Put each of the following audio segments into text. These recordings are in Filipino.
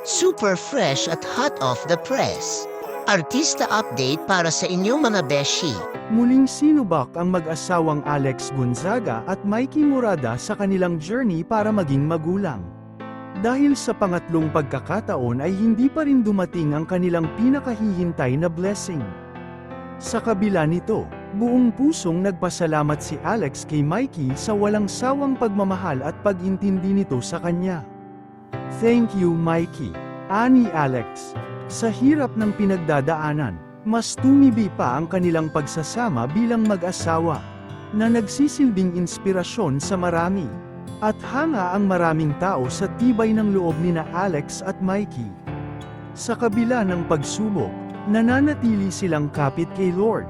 super fresh at hot off the press. Artista update para sa inyong mga beshi. Muling sinubak ang mag-asawang Alex Gonzaga at Mikey Morada sa kanilang journey para maging magulang. Dahil sa pangatlong pagkakataon ay hindi pa rin dumating ang kanilang pinakahihintay na blessing. Sa kabila nito, buong pusong nagpasalamat si Alex kay Mikey sa walang sawang pagmamahal at pag-intindi nito sa kanya. "Thank you, Mikey," ani Alex. Sa hirap ng pinagdadaanan, mas tumibi pa ang kanilang pagsasama bilang mag-asawa, na nagsisilbing inspirasyon sa marami, at hanga ang maraming tao sa tibay ng loob nina Alex at Mikey. Sa kabila ng pagsubok, nananatili silang kapit kay Lord.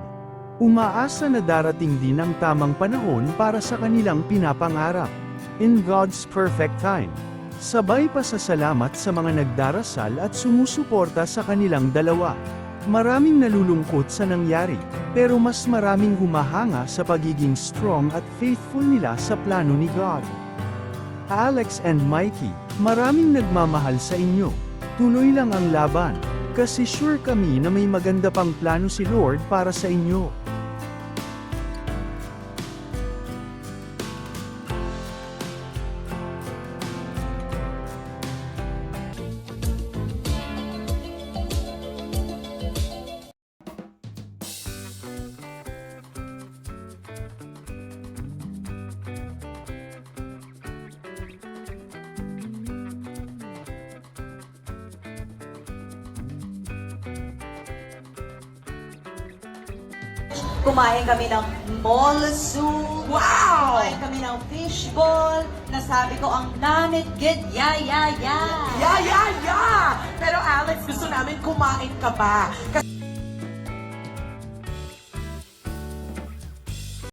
Umaasa na darating din ang tamang panahon para sa kanilang pinapangarap. In God's perfect time. Sabay pasasalamat sa mga nagdarasal at sumusuporta sa kanilang dalawa. Maraming nalulungkot sa nangyari, pero mas maraming humahanga sa pagiging strong at faithful nila sa plano ni God. Alex and Mikey, maraming nagmamahal sa inyo. Tuloy lang ang laban, kasi sure kami na may maganda pang plano si Lord para sa inyo. Kumain kami ng mall soup. Wow! Kumain kami ng fishball. Nasabi ko ang namit good, yeah. Yeah! Pero Alex, gusto namin kumain ka pa.